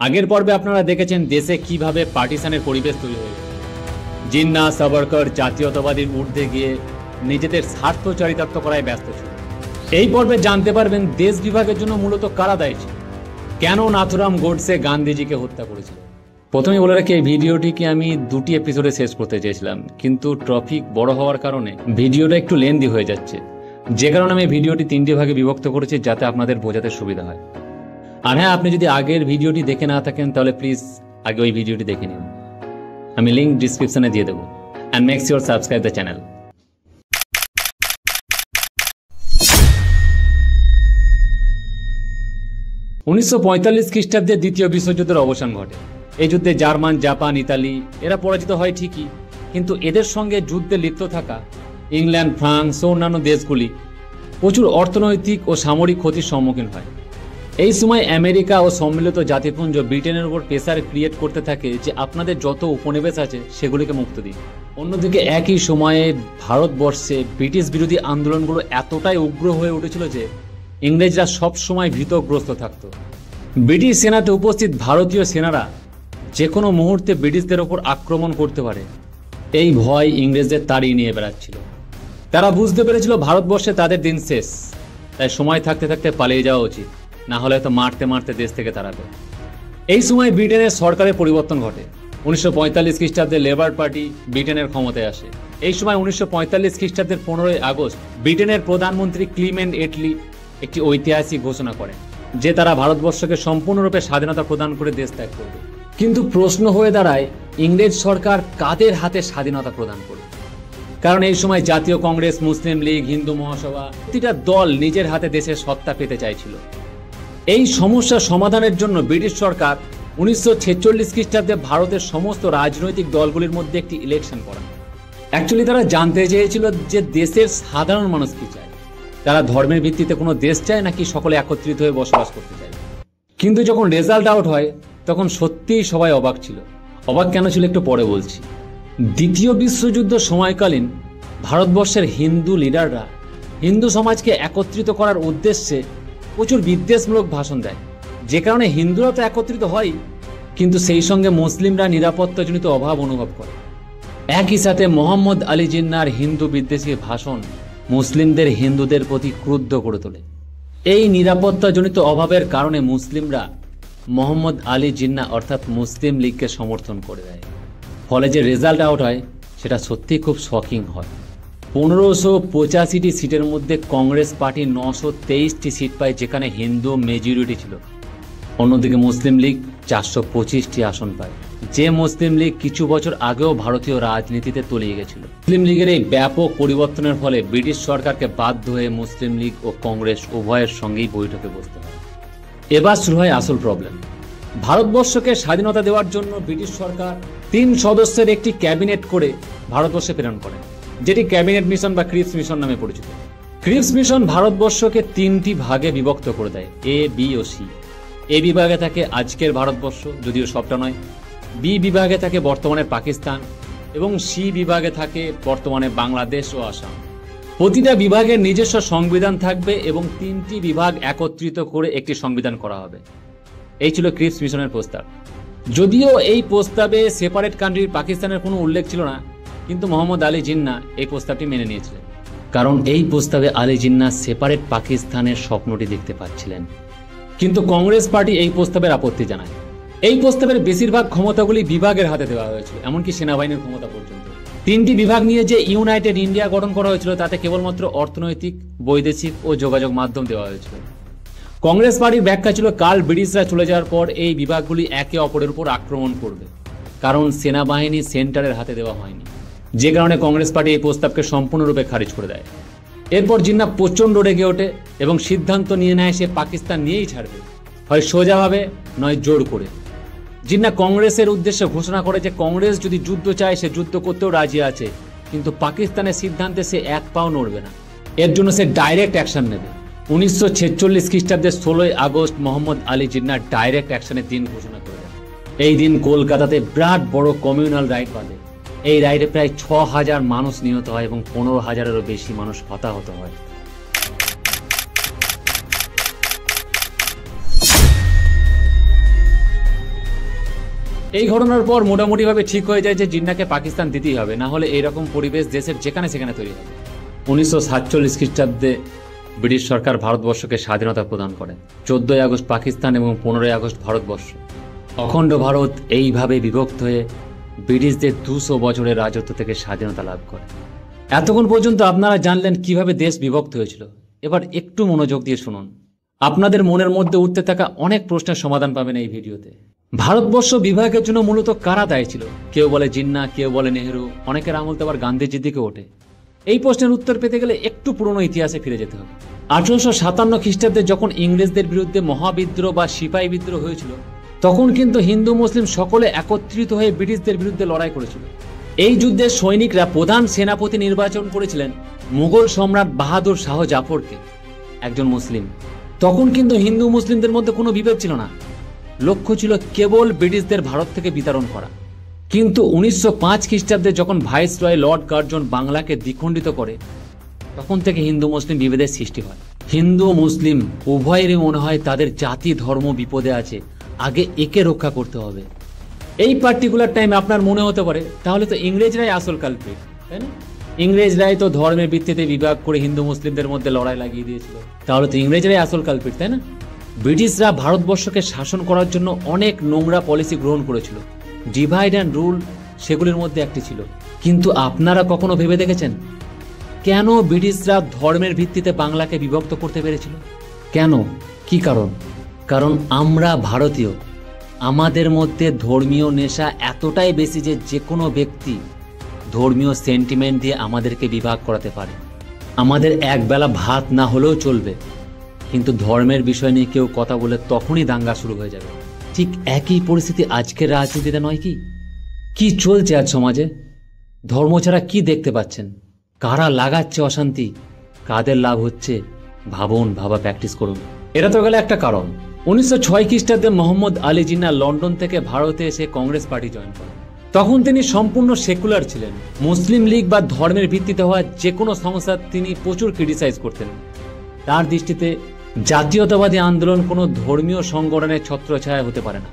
আগের পর্বে আপনারা দেখেছেন দেশে কিভাবে পার্টিশনের পরিবেশ তৈরি হয়ে গেছে। জিন্নাহ সাভারকর জাতীয়তাবাদীর ঊর্ধ্বে গিয়ে নিজেদের স্বার্থ চরিতার্থ করায় ব্যস্ত ছিল। এই পর্বে জানতে পারবেন দেশ বিভাগের জন্য মূলত কারা দায়ী ছিল, কেন নাথুরাম গোডসে গান্ধীজিকে হত্যা করেছিল। প্রথমে বলে রাখি, এই ভিডিওটিকে আমি দুটি এপিসোডে শেষ করতে চেয়েছিলাম, কিন্তু টপিক বড় হওয়ার কারণে ভিডিওটা একটু লেন্দি হয়ে যাচ্ছে, যে কারণে আমি ভিডিওটি তিনটি ভাগে বিভক্ত করেছি যাতে আপনাদের বোঝাতে সুবিধা হয়। আর হ্যাঁ, আপনি যদি আগের ভিডিওটি দেখে না থাকেন তাহলে প্লিজ আগে ওই ভিডিওটি দেখে নিন। আমি লিঙ্ক ডিসক্রিপশনে দিয়ে দেবো। And make sure subscribe the channel. 1945 খ্রিস্টাব্দে দ্বিতীয় বিশ্বযুদ্ধের অবসান ঘটে। এই যুদ্ধে জার্মান, জাপান, ইতালি এরা পরাজিত হয় ঠিকই, কিন্তু এদের সঙ্গে যুদ্ধে লিপ্ত থাকা ইংল্যান্ড, ফ্রান্স ও অন্যান্য দেশগুলি প্রচুর অর্থনৈতিক ও সামরিক ক্ষতির সম্মুখীন হয়। এই সময় আমেরিকা ও সম্মিলিত জাতিপুঞ্জ ব্রিটেনের উপর প্রেসার ক্রিয়েট করতে থাকে যে আপনাদের যত উপনিবেশ আছে সেগুলিকে মুক্ত দিন। অন্যদিকে একই সময়ে ভারতবর্ষে ব্রিটিশ বিরোধী আন্দোলনগুলো এতটাই উগ্র হয়ে উঠেছিল যে ইংরেজরা সব সময় ভীতগ্রস্ত থাকত। ব্রিটিশ সেনাতে উপস্থিত ভারতীয় সেনারা যে কোনো মুহূর্তে ব্রিটিশদের ওপর আক্রমণ করতে পারে, এই ভয় ইংরেজদের তাড়িয়ে নিয়ে বেড়াচ্ছিল। তারা বুঝতে পেরেছিল ভারতবর্ষে তাদের দিন শেষ, তাই সময় থাকতে থাকতে পালিয়ে যাওয়া উচিত, না হলে তো মারতে মারতে দেশ থেকে তাড়াবে। এই সময় ব্রিটেনের সরকারের পরিবর্তন ঘটে। 1945 খ্রিস্টাব্দে লেবার পার্টি ব্রিটেনের ক্ষমতায় আসে। এই সময় 1945 খ্রিস্টাব্দের 15ই আগস্ট ব্রিটেনের প্রধানমন্ত্রী ক্লিমেন্ট এটলি একটি ঐতিহাসিক ঘোষণা করেন যে তারা ভারতবর্ষকে সম্পূর্ণরূপে স্বাধীনতা প্রদান করে দেশ ত্যাগ করবে। কিন্তু প্রশ্ন হয়ে দাঁড়ায়, ইংরেজ সরকার কাদের হাতে স্বাধীনতা প্রদান করবে? কারণ এই সময় জাতীয় কংগ্রেস, মুসলিম লীগ, হিন্দু মহাসভা প্রতিটা দল নিজের হাতে দেশের সত্তা পেতে চাইছিল। এই সমস্যা সমাধানের জন্য ব্রিটিশ সরকার 1946 খ্রিস্টাব্দে ভারতের সমস্ত রাজনৈতিক দলগুলির মধ্যে একটি ইলেকশন করান। অ্যাকচুয়ালি তারা জানতে চেয়েছিল যে দেশের সাধারণ মানুষ কি চায়, তারা ধর্মের ভিত্তিতে কোনো দেশ চায় নাকি সকলে একত্রিত হয়ে বসবাস করতে চায়। কিন্তু যখন রেজাল্ট আউট হয় তখন সত্যিই সবাই অবাক ছিল। অবাক কেন ছিল একটু পরে বলছি। দ্বিতীয় বিশ্বযুদ্ধ সময়কালীন ভারতবর্ষের হিন্দু লিডাররা হিন্দু সমাজকে একত্রিত করার উদ্দেশ্যে প্রচুর বিদ্বেষমূলক ভাষণ দেয়, যে কারণে হিন্দুরা তো একত্রিত হয়, কিন্তু সেই সঙ্গে মুসলিমরা নিরাপত্তাজনিত অভাব অনুভব করে। একই সাথে মোহাম্মদ আলী জিন্নাহর হিন্দু বিদ্বেষী ভাষণ মুসলিমদের হিন্দুদের প্রতি ক্রুদ্ধ করে তোলে। এই নিরাপত্তাজনিত অভাবের কারণে মুসলিমরা মোহাম্মদ আলী জিন্নাহ অর্থাৎ মুসলিম লীগকে সমর্থন করে দেয়। ফলে যে রেজাল্ট আউট হয় সেটা সত্যিই খুব শকিং হয়। 1585টি সিটের মধ্যে কংগ্রেস পার্টি 923টি সিট পায়, যেখানে হিন্দু মেজরিটি ছিল। অন্যদিকে মুসলিম লীগ 425টি আসন পায়, যে মুসলিম লীগ কিছু বছর আগেও ভারতীয় রাজনীতিতে তলিয়ে গেছিল। মুসলিম লীগের এই ব্যাপক পরিবর্তনের ফলে ব্রিটিশ সরকারকে বাধ্য হয়ে মুসলিম লীগ ও কংগ্রেস উভয়ের সঙ্গেই বৈঠকে বসতে হয়। এবার শুরু হয় আসল প্রবলেম। ভারতবর্ষকে স্বাধীনতা দেওয়ার জন্য ব্রিটিশ সরকার 3 সদস্যের একটি ক্যাবিনেট করে ভারতবর্ষে প্রেরণ করে, যেটি ক্যাবিনেট মিশন বা ক্রিপস মিশন নামে পরিচিত। ক্রিপস মিশন ভারতবর্ষকে 3টি ভাগে বিভক্ত করে দেয়, এ, বি ও সি। এ বিভাগে থাকে আজকের ভারতবর্ষ, যদিও সবটা নয়। বি বিভাগে থাকে বর্তমানের পাকিস্তান এবং সি বিভাগে থাকে বর্তমানে বাংলাদেশ ও আসাম। প্রতিটা বিভাগের নিজস্ব সংবিধান থাকবে এবং 3টি বিভাগ একত্রিত করে একটি সংবিধান করা হবে। এই ছিল ক্রিপস মিশনের প্রস্তাব। যদিও এই প্রস্তাবে সেপারেট কান্ট্রি পাকিস্তানের কোনো উল্লেখ ছিল না, কিন্তু মোহাম্মদ আলী জিন্নাহ এই প্রস্তাবটি মেনে নিয়েছিলেন, কারণ এই প্রস্তাবে আলী জিন্নাহ সেপারেট পাকিস্তানের স্বপ্নটি দেখতে পাচ্ছিলেন। কিন্তু কংগ্রেস পার্টি এই প্রস্তাবের আপত্তি জানায়। এই প্রস্তাবের বেশিরভাগ ক্ষমতাগুলি বিভাগের হাতে দেওয়া হয়েছিল, এমনকি সেনাবাহিনীর ক্ষমতা পর্যন্ত। 3টি বিভাগ নিয়ে যে ইউনাইটেড ইন্ডিয়া গঠন করা হয়েছিল তাতে কেবলমাত্র অর্থনৈতিক, বৈদেশিক ও যোগাযোগ মাধ্যম দেওয়া হয়েছিল। কংগ্রেস পার্টির ব্যাখ্যা ছিল কাল ব্রিটিশরা চলে যাওয়ার পর এই বিভাগগুলি একে অপরের উপর আক্রমণ করবে, কারণ সেনাবাহিনী সেন্টারের হাতে দেওয়া হয়নি, যে কারণে কংগ্রেস পার্টি এই প্রস্তাবকে সম্পূর্ণরূপে খারিজ করে দেয়। এরপর জিন্নাহ প্রচণ্ড রেগে ওঠে এবং সিদ্ধান্ত নিয়ে নেয় সে পাকিস্তান নিয়েই ছাড়বে, হয় সোজাভাবে নয় জোর করে। জিন্নাহ কংগ্রেসের উদ্দেশ্যে ঘোষণা করে যে কংগ্রেস যদি যুদ্ধ চায় সে যুদ্ধ করতেও রাজি আছে, কিন্তু পাকিস্তানের সিদ্ধান্তে সে এক পাও নড়বে না। এর জন্য সে ডাইরেক্ট অ্যাকশন নেবে। 1946 খ্রিস্টাব্দের 16ই আগস্ট মোহাম্মদ আলী জিন্নাহ ডাইরেক্ট অ্যাকশনের দিন ঘোষণা করে দেন। এই দিন কলকাতাতে বিরাট বড় কমিউনাল রাইড বাঁধে। এই রাইডে প্রায় 6000 মানুষ নিহত হয় এবং 15,000-এরও বেশি মানুষ হতাহত হয়। এই ঘটনার পর মোটামুটিভাবে ঠিক হয়ে যায় যে জিন্নাকে পাকিস্তান দিতেই হবে, না হলে এইরকম পরিবেশ দেশের যেখানে সেখানে তৈরি হবে। 1947 খ্রিস্টাব্দে ব্রিটিশ সরকার ভারতবর্ষকে স্বাধীনতা প্রদান করে। 14ই আগস্ট পাকিস্তান এবং 15ই আগস্ট ভারতবর্ষ। অখণ্ড ভারত এইভাবে বিভক্ত হয়ে ব্রিটিশদের 200 বছরের রাজত্ব থেকে স্বাধীনতা লাভ করে। এতক্ষণ পর্যন্ত আপনারা জানলেন কিভাবে দেশ বিভক্ত হয়েছিল। এবার একটু মনোযোগ দিয়ে শুনুন, আপনাদের মনের মধ্যে উঠতে থাকা অনেক প্রশ্নের সমাধান পাবেন এই ভিডিওতে। ভারতবর্ষ বিভাগের জন্য মূলত কারা দায়ী ছিল? কেউ বলে জিন্না, কেউ বলে নেহেরু, অনেকের আঙুল তো আবার গান্ধীজির দিকে ওঠে। এই প্রশ্নের উত্তর পেতে গেলে একটু পুরনো ইতিহাসে ফিরে যেতে হবে। 1857 খ্রিস্টাব্দে যখন ইংরেজদের বিরুদ্ধে মহাবিদ্রোহ বা সিপাহী বিদ্রোহ হয়েছিল, তখন কিন্তু হিন্দু মুসলিম সকলে একত্রিত হয়ে ব্রিটিশদের বিরুদ্ধে লড়াই করেছিল। এই যুদ্ধে সৈনিকরা প্রধান সেনাপতি নির্বাচন করেছিলেন মুঘল সম্রাট বাহাদুর শাহ জাফরকে, একজন মুসলিম। তখন কিন্তু হিন্দু মুসলিমদের মধ্যে কোনো বিভেদ ছিল না, লক্ষ্য ছিল কেবল ব্রিটিশদের ভারত থেকে বিতাড়ন করা। কিন্তু 1905 খ্রিস্টাব্দে যখন ভাইসরয় লর্ড কার্জন বাংলাকে দ্বিখণ্ডিত করে, তখন থেকে হিন্দু মুসলিম বিভেদের সৃষ্টি হয়। হিন্দু মুসলিম উভয়েরই মনে হয় তাদের জাতি ধর্ম বিপদে আছে, আগে একে রক্ষা করতে হবে। এই পার্টিকুলার টাইমে আপনার মনে হতে পারে তাহলে তো ইংরেজরাই আসল কালপ্রিট, তাই না? ইংরেজরাই তো ধর্মের ভিত্তিতে বিভাগ করে হিন্দু মুসলিমদের মধ্যে লড়াই লাগিয়ে দিয়েছিল, তাহলে তো ইংরেজরাই আসল কালপ্রিট, তাই না? ব্রিটিশরা ভারতবর্ষকে শাসন করার জন্য অনেক নোংরা পলিসি গ্রহণ করেছিল, ডিভাইড অ্যান্ড রুল সেগুলির মধ্যে একটি ছিল। কিন্তু আপনারা কখনো ভেবে দেখেছেন কেন ব্রিটিশরা ধর্মের ভিত্তিতে বাংলাকে বিভক্ত করতে পেরেছিল? কেন, কি কারণ? কারণ আমরা ভারতীয়, আমাদের মধ্যে ধর্মীয় নেশা এতটাই বেশি যে যে কোনো ব্যক্তি ধর্মীয় সেন্টিমেন্ট দিয়ে আমাদেরকে বিভাগ করাতে পারে। আমাদের একবেলা ভাত না হলেও চলবে, কিন্তু ধর্মের বিষয় নিয়ে কেউ কথা বলে তখনই দাঙ্গা শুরু হয়ে যাবে। ঠিক একই পরিস্থিতি আজকের রাজনীতিতে নয় কি? কি চলছে আজ সমাজে? ধর্ম ছাড়া কি দেখতে পাচ্ছেন? কারা লাগাচ্ছে অশান্তি, কাদের লাভ হচ্ছে? ভাবুন, ভাবা প্র্যাকটিস করুন। এটা তো গেল একটা কারণ। 1906 খ্রিস্টাব্দে মোহাম্মদ আলী জিন্নাহ লন্ডন থেকে ভারতে এসে কংগ্রেস পার্টি জয়েন করেন। তখন তিনি সম্পূর্ণ সেকুলার ছিলেন। মুসলিম লীগ বা ধর্মের ভিত্তিতে হওয়া যে কোনো সংস্থা তিনি প্রচুর ক্রিটিসাইজ করতেন। তার দৃষ্টিতে জাতীয়তাবাদী আন্দোলন কোনো ধর্মীয় সংগঠনের ছত্রছায়া হতে পারে না,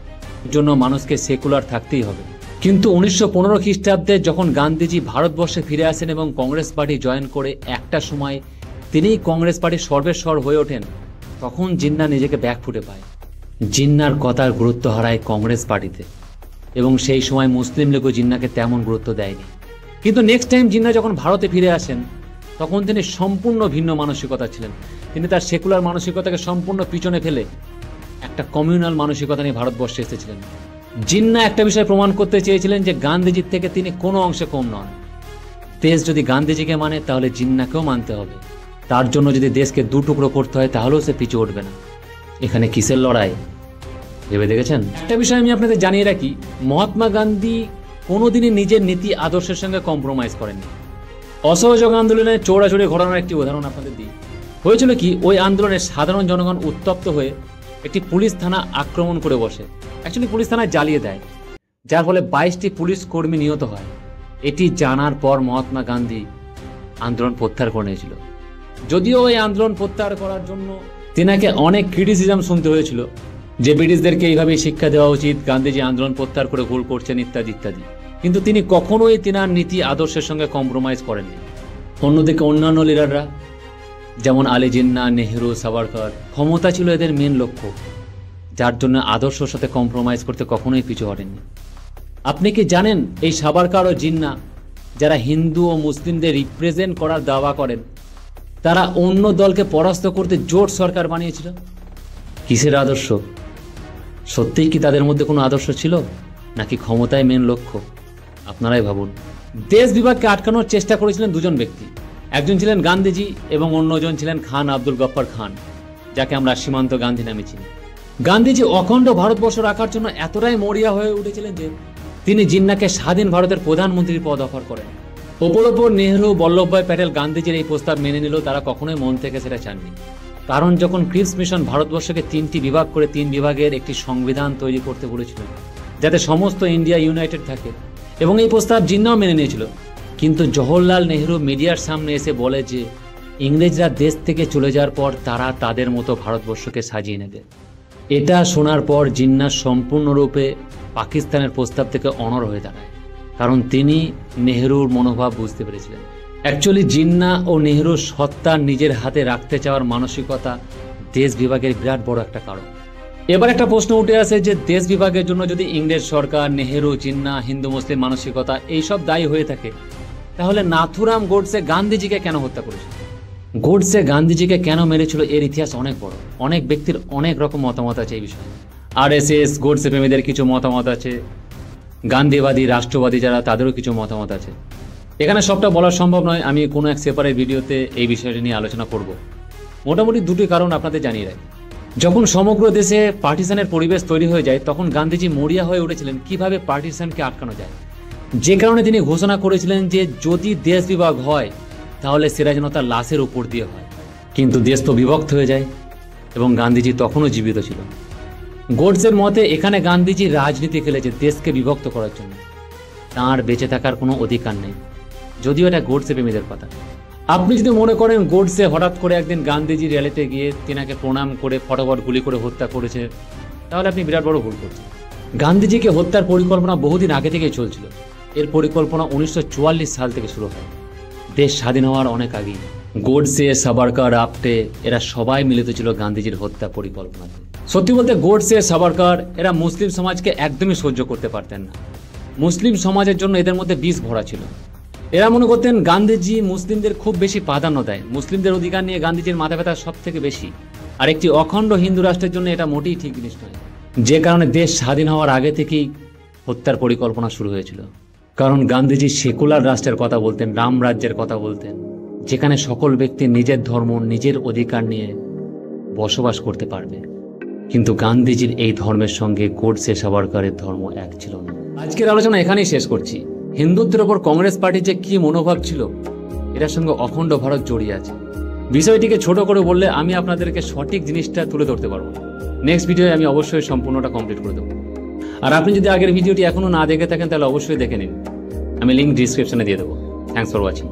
জন্য মানুষকে সেকুলার থাকতেই হবে। কিন্তু 1915 খ্রিস্টাব্দে যখন গান্ধীজি ভারতবর্ষে ফিরে আসেন এবং কংগ্রেস পার্টি জয়েন করে একটা সময় তিনিই কংগ্রেস পার্টির সর্বেস্বর হয়ে ওঠেন, তখন জিন্নাহ নিজেকে ব্যাকফুটে পায়। জিন্নাহর কথার গুরুত্ব হারায় কংগ্রেস পার্টিতে, এবং সেই সময় মুসলিম লীগও জিন্নাহকে তেমন গুরুত্ব দেয়নি। কিন্তু নেক্সট টাইম জিন্নাহ যখন ভারতে ফিরে আসেন, তখন তিনি সম্পূর্ণ ভিন্ন মানসিকতা ছিলেন। তিনি তার সেকুলার মানসিকতাকে সম্পূর্ণ পিছনে ফেলে একটা কমিউনাল মানসিকতা নিয়ে ভারতবর্ষে এসেছিলেন। জিন্নাহ একটা বিষয় প্রমাণ করতে চেয়েছিলেন যে গান্ধীজির থেকে তিনি কোনো অংশে কম নন। দেশ যদি গান্ধীজিকে মানে তাহলে জিন্নাহকেও মানতে হবে। তার জন্য যদি দেশকে দু টুকরো করতে হয় তাহলেও সে পিছু উঠবে না। এখানে কিসের লড়াই ভেবে দেখেছেন? একটা বিষয় আমি আপনাদের জানিয়ে রাখি, মহাত্মা গান্ধী কোনোদিনই নিজের নীতি আদর্শের সঙ্গে কম্প্রোমাইজ করেননি। অসহযোগ আন্দোলনে চৌরাচৌরি ঘটনার একটি উদাহরণ আপনাদের দিই। হয়েছিল কি, ওই আন্দোলনে সাধারণ জনগণ উত্তপ্ত হয়ে একটি পুলিশ থানা আক্রমণ করে বসে। অ্যাকচুয়ালি পুলিশ থানায় জ্বালিয়ে দেয়, যার ফলে 22টি পুলিশ কর্মী নিহত হয়। এটি জানার পর মহাত্মা গান্ধী আন্দোলন প্রত্যাহার করে নিয়েছিল। যদিও ওই আন্দোলন প্রত্যাহার করার জন্য তিনাকে অনেক ক্রিটিসিজম শুনতে হয়েছিল, যে ব্রিটিশদেরকে এইভাবেই শিক্ষা দেওয়া উচিত, গান্ধীজি আন্দোলন প্রত্যাহার করে ভুল করছেন ইত্যাদি ইত্যাদি। কিন্তু তিনি কখনোই তিনার নীতি আদর্শের সঙ্গে কম্প্রোমাইজ করেননি। অন্যদিকে অন্যান্য লিডাররা যেমন আলী জিন্নাহ, নেহেরু, সাভারকর, ক্ষমতা ছিল এদের মেন লক্ষ্য, যার জন্য আদর্শের সাথে কম্প্রোমাইজ করতে কখনোই পিছু হটেননি। আপনি কি জানেন এই সাভারকর ও জিন্নাহ, যারা হিন্দু ও মুসলিমদের রিপ্রেজেন্ট করার দাওয়া করেন, তারা অন্য দলকে পরাস্ত করতে জোট সরকার বানিয়েছিল? কিসের আদর্শ? সত্যিই কি তাদের মধ্যে কোনো আদর্শ ছিল, নাকি ক্ষমতায় মেন লক্ষ্য? আপনারাই ভাবুন। দেশ বিভাগকে আটকানোর চেষ্টা করেছিলেন দুজন ব্যক্তি, একজন ছিলেন গান্ধীজি এবং অন্যজন ছিলেন খান আব্দুল গফফর খান, যাকে আমরা সীমান্ত গান্ধী নামে চিনি। গান্ধীজি অখণ্ড ভারতবর্ষ রাখার জন্য এতটাই মরিয়া হয়ে উঠেছিলেন যে তিনি জিন্নাহকে স্বাধীন ভারতের প্রধানমন্ত্রীর পদ অফার করেন। ওপর নেহেরু, বল্লভভাই প্যাটেল গান্ধীজির এই প্রস্তাব মেনে নিলেও তারা কখনোই মন থেকে সেটা চাননি। কারণ যখন ক্রিপস মিশন ভারতবর্ষকে 3টি বিভাগ করে 3 বিভাগের একটি সংবিধান তৈরি করতে বলেছিল, যাতে সমস্ত ইন্ডিয়া ইউনাইটেড থাকে, এবং এই প্রস্তাব জিন্নাহ মেনে নিয়েছিল। কিন্তু জওহরলাল নেহেরু মিডিয়ার সামনে এসে বলে যে ইংরেজরা দেশ থেকে চলে যাওয়ার পর তারা তাদের মতো ভারতবর্ষকে সাজিয়ে নেবে। এটা শোনার পর জিন্নাহ সম্পূর্ণরূপে পাকিস্তানের প্রস্তাব থেকে অনড় হয়ে দাঁড়ায়, কারণ তিনি নেহরুর মনোভাব বুঝতে পেরেছিলেন। অ্যাকচুয়ালি জিন্নাহ ও নেহরুর সত্তা নিজের হাতে রাখতে চাওয়ার মানসিকতা দেশ বিভাগের বিরাট বড় একটা কারণ। এবার একটা প্রশ্ন উঠে আসে যে দেশ বিভাগের জন্য যদি ইংরেজ সরকার, নেহেরু, জিন্নাহ, হিন্দু মুসলিম মানসিকতা এইসব দায়ী হয়ে থাকে, তাহলে নাথুরাম গোডসে গান্ধীজিকে কেন হত্যা করেছিল? গোডসে গান্ধীজিকে কেন মেরেছিল এর ইতিহাস অনেক বড়। অনেক ব্যক্তির অনেক রকম মতামত আছে এই বিষয়ে। RSS গোডসে প্রেমীদের কিছু মতামত আছে, গান্ধীবাদী রাষ্ট্রবাদী যারা তাদেরও কিছু মতামত আছে। এখানে সবটা বলা সম্ভব নয়, আমি কোনো এক সেপারেট ভিডিওতে এই বিষয়টি নিয়ে আলোচনা করব। মোটামুটি দুটি কারণ আপনাদের জানিয়ে রাখি। যখন সমগ্র দেশে পার্টিশনের পরিবেশ তৈরি হয়ে যায়, তখন গান্ধীজি মরিয়া হয়ে উঠেছিলেন কিভাবে পার্টিশনকে আটকানো যায়। যে কারণে তিনি ঘোষণা করেছিলেন যে যদি দেশ বিভাগ হয় তাহলে সেটা যেন তার লাশের উপর দিয়ে হয়। কিন্তু দেশ তো বিভক্ত হয়ে যায় এবং গান্ধীজি তখনও জীবিত ছিল। গোডসের মতে এখানে গান্ধীজি রাজনীতি খেলেছে দেশকে বিভক্ত করার জন্য, তাঁর বেঁচে থাকার কোনো অধিকার নেই। যদিও এটা গোডসে প্রেমীদের কথা। আপনি যদি মনে করেন গোডসে হঠাৎ করে একদিন গান্ধীজি র্যালিতে গিয়ে তিনাকে প্রণাম করে ফটাফট গুলি করে হত্যা করেছে, তাহলে আপনি বিরাট বড় ভুল করছেন। গান্ধীজিকে হত্যার পরিকল্পনা বহুদিন আগে থেকেই চলছিল। এর পরিকল্পনা 1944 সাল থেকে শুরু হয়, দেশ স্বাধীন হওয়ার অনেক আগেই। গোডসে, সাভারকার, আপ্টে এরা সবাই মিলিত ছিল গান্ধীজির হত্যা পরিকল্পনাতে। সত্যি বলতে গোডসে, সাভারকার এরা মুসলিম সমাজকে একদমই সহ্য করতে পারতেন না। মুসলিম সমাজের জন্য এদের মধ্যে বিষ ভরা ছিল। এরা মনে করতেন গান্ধীজি মুসলিমদের খুব বেশি প্রাধান্য দেয়, মুসলিমদের অধিকার নিয়ে গান্ধীজির মাথা ব্যথা সব থেকে বেশি। আর একটি অখণ্ড হিন্দু রাষ্ট্রের জন্য এটা মোটেই ঠিক জিনিস নয়। যে কারণে দেশ স্বাধীন হওয়ার আগে থেকেই হত্যার পরিকল্পনা শুরু হয়েছিল। কারণ গান্ধীজি সেকুলার রাষ্ট্রের কথা বলতেন, রাম রাজ্যের কথা বলতেন, যেখানে সকল ব্যক্তি নিজের ধর্ম, নিজের অধিকার নিয়ে বসবাস করতে পারবে। কিন্তু গান্ধীজির এই ধর্মের সঙ্গে গোডসে, সাভারকারের ধর্ম এক ছিল না। আজকের আলোচনা এখানেই শেষ করছি। হিন্দুত্বের ওপর কংগ্রেস পার্টির যে কি মনোভাব ছিল, এটার সঙ্গে অখণ্ড ভারত জড়িয়ে আছে। বিষয়টিকে ছোট করে বললে আমি আপনাদেরকে সঠিক জিনিসটা তুলে ধরতে পারবো। নেক্সট ভিডিওয়ে আমি অবশ্যই সম্পূর্ণটা কমপ্লিট করে দেবো। আর আপনি যদি আগের ভিডিওটি এখনো না দেখে থাকেন তাহলে অবশ্যই দেখে নিন, আমি লিঙ্ক ডিসক্রিপশনে দিয়ে দেবো। Thanks for watching.